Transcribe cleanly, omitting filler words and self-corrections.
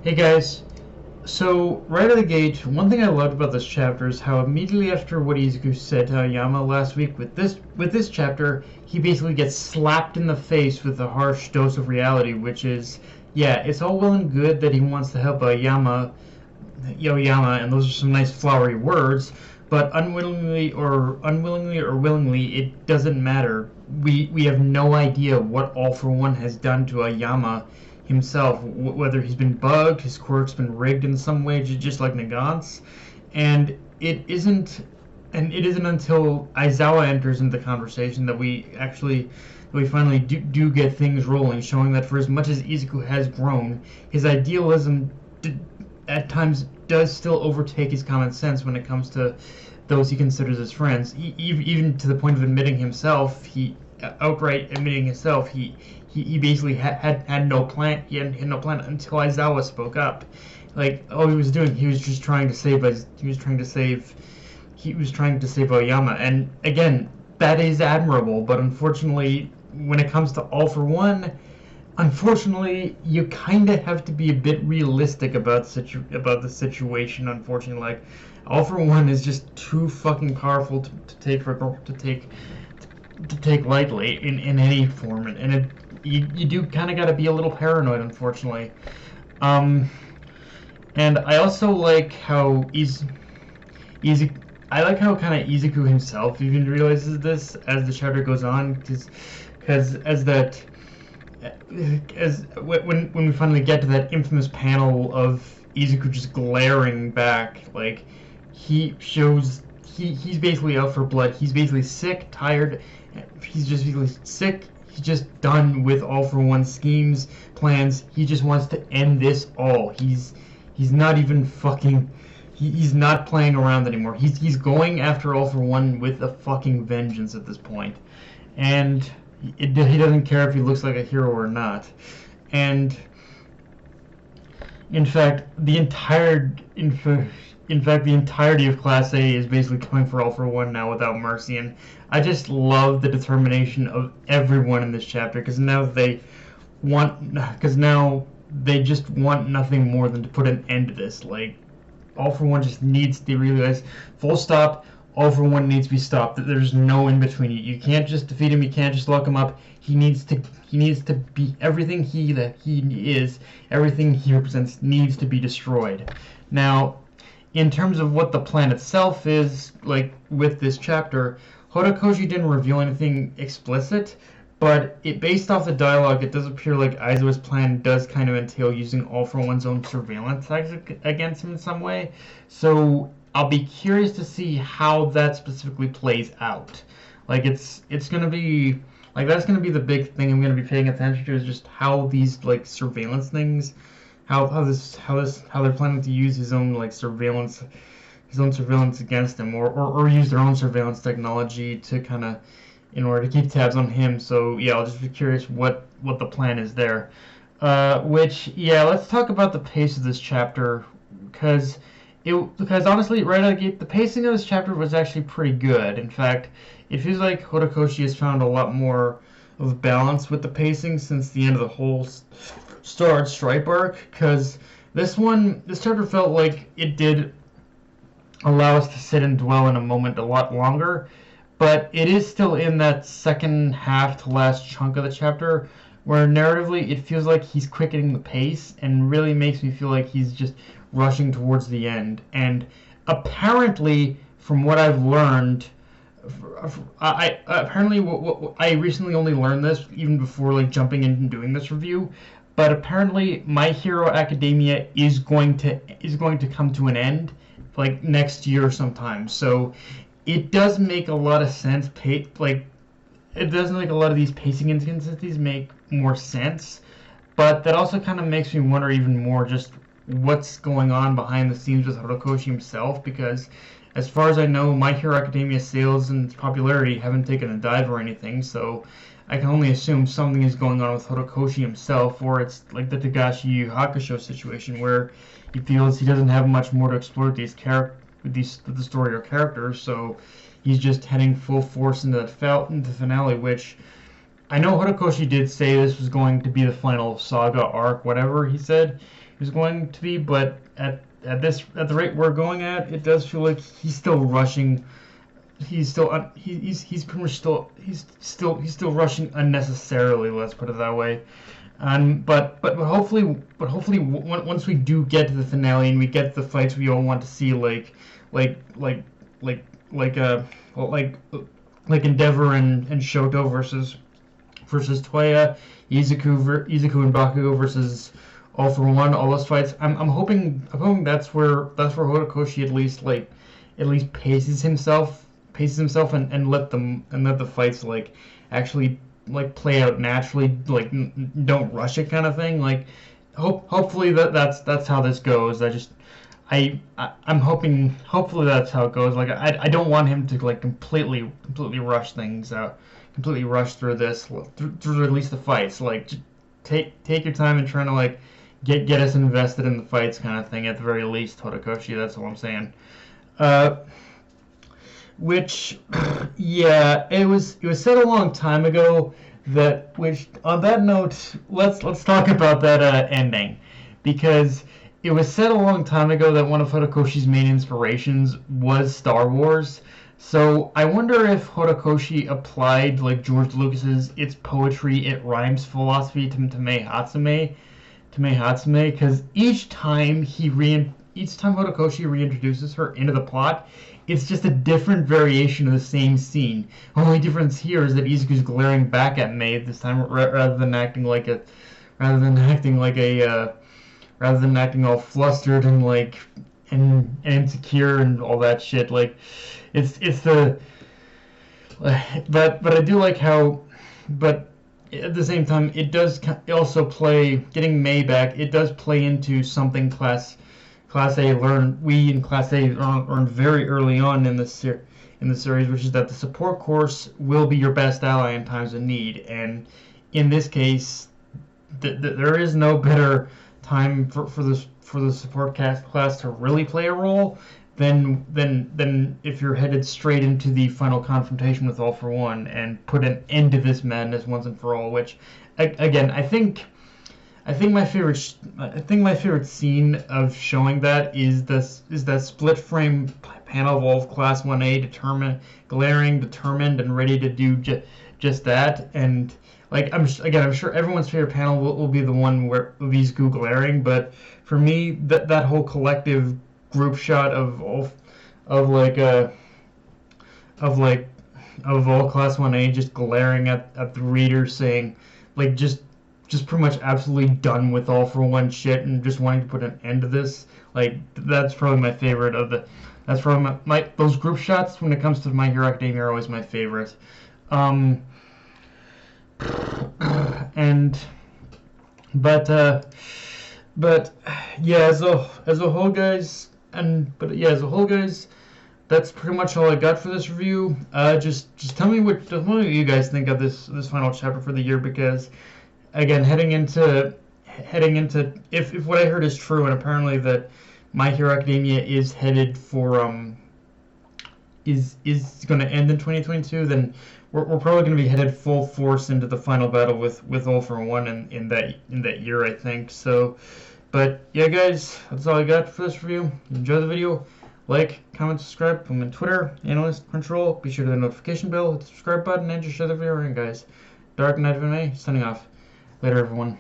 Hey guys, so right out of the gate, one thing I loved about this chapter is how immediately after what Izuku said to Aoyama last week with this chapter, he basically gets slapped in the face with a harsh dose of reality, which is, yeah, it's all well and good that he wants to help Aoyama, and those are some nice flowery words, but unwillingly or willingly, it doesn't matter. We have no idea what All For One has done to Aoyama himself, whether he's been bugged, his quirk's been rigged in some way, just like Nagant's, and it isn't until Aizawa enters into the conversation that we finally do get things rolling, showing that for as much as Izuku has grown, his idealism at times does still overtake his common sense when it comes to those he considers his friends. Even to the point of admitting himself, outright admitting himself, he basically had no plan. He had no plan until Aizawa spoke up. Like all he was doing, he was trying to save Aoyama. And again, that is admirable. But unfortunately, when it comes to All For One, unfortunately, you kind of have to be a bit realistic about the situation. Unfortunately, like All For One is just too fucking powerful to take lightly in any form, and you do kind of got to be a little paranoid, unfortunately. And I also like how I like how kind of Izuku himself even realizes this as the chapter goes on, because when we finally get to that infamous panel of Izuku just glaring back, like he's basically out for blood. He's basically sick, tired. He's just basically sick. He's just done with All For One schemes, plans. He just wants to end this all. He's not even fucking. He's not playing around anymore. He's going after All For One with a fucking vengeance at this point, and he doesn't care if he looks like a hero or not. And in fact, the entirety of Class A is basically coming for All For One now without mercy, and I just love the determination of everyone in this chapter, because now they just want nothing more than to put an end to this. Like, All For One just needs to realize, full stop, All For One needs to be stopped. There's no in between. You can't just defeat him. You can't just lock him up. He needs to be everything he is. Everything he represents needs to be destroyed. Now, in terms of what the plan itself is, like with this chapter, Horikoshi didn't reveal anything explicit, but based off the dialogue, it does appear like Aizawa's plan does kind of entail using All For One's own surveillance against him in some way. So I'll be curious to see how that specifically plays out. Like it's gonna be like that's gonna be the big thing I'm gonna be paying attention to, is just how these like surveillance things, how they're planning to use his own surveillance against him, or use their own surveillance technology to kind of in order to keep tabs on him. So yeah, I'll just be curious what the plan is there. Let's talk about the pace of this chapter, because honestly, right out of the gate, the pacing of this chapter was actually pretty good. In fact, it feels like Horikoshi has found a lot more of balance with the pacing since the end of the whole Starred Stripe arc, because this chapter felt like it did allow us to sit and dwell in a moment a lot longer, but it is still in that second half to last chunk of the chapter where narratively it feels like he's quickening the pace and really makes me feel like he's just rushing towards the end. And apparently, from what I've learned, I recently only learned this even before jumping in and doing this review, but apparently My Hero Academia is going to come to an end next year sometime. So it does make a lot of sense. It does make a lot of these pacing inconsistencies make more sense, but that also kind of makes me wonder even more just what's going on behind the scenes with Horikoshi himself, because as far as I know, My Hero Academia sales and popularity haven't taken a dive or anything, so I can only assume something is going on with Horikoshi himself, or it's like the Togashi Yu Hakusho situation where he feels he doesn't have much more to explore with the story or characters, so he's just heading full force into the finale, which I know Horikoshi did say this was going to be the final saga arc, whatever he said it was going to be, but at the rate we're going at, it does feel like he's still rushing. He's pretty much still rushing unnecessarily. Let's put it that way. But hopefully once we do get to the finale and we get the fights we all want to see, like like like like uh well, like Endeavor and Shoto versus Toya, Izuku and Bakugo versus All for One, all those fights. I'm hoping that's where Horikoshi at least paces himself and let the fights like actually like play out naturally, like don't rush it kind of thing. Like hopefully that's how this goes. I'm hopefully that's how it goes. Like I don't want him to like completely rush things out, completely rush through this through at least the fights. Like just take your time and trying to like get us invested in the fights kind of thing at the very least, Horikoshi. That's all I'm saying. Which, yeah, it was said a long time ago that. Which on that note, let's talk about that ending, because it was said a long time ago that one of Horikoshi's main inspirations was Star Wars. So I wonder if Horikoshi applied like George Lucas's "It's poetry, it rhymes" philosophy to Mei Hatsume, because each time Horikoshi reintroduces her into the plot, it's just a different variation of the same scene. Only difference here is that Izuku's glaring back at Mei this time, rather than acting all flustered and like and insecure and all that shit. Like, it's the. But I do like how, but at the same time, it does also play getting Mei back. It does play into something Class A learned. We in Class A learned very early on in the series, which is that the support course will be your best ally in times of need. And in this case, there is no better time for the support class to really play a role than if you're headed straight into the final confrontation with All for One and put an end to this madness once and for all. Which, again, I think my favorite scene of showing that is that split frame panel of all of Class 1A, determined, and ready to do just that. And like I'm sure everyone's favorite panel will be the one where Izuku glaring, but for me that whole collective group shot of all Class 1A just glaring at the reader, saying like just pretty much absolutely done with All for One shit and just wanting to put an end to this. Like that's probably my favorite of the. That's probably my those group shots when it comes to My Hero Academia are always my favorite. And but yeah, as a whole, guys, that's pretty much all I got for this review. Just tell me what you guys think of this final chapter for the year, because again, heading into if what I heard is true, and apparently that My Hero Academia is headed for is going to end in 2022, then we're probably going to be headed full force into the final battle with All for One in that year, I think. So, but yeah, guys, that's all I got for this review. Enjoy the video. Like, comment, subscribe. I'm on Twitter, Analyst Control. Be sure to hit the notification bell, hit the subscribe button, and just share the video around, guys. Dark Knight of MMA, signing off. Later, everyone.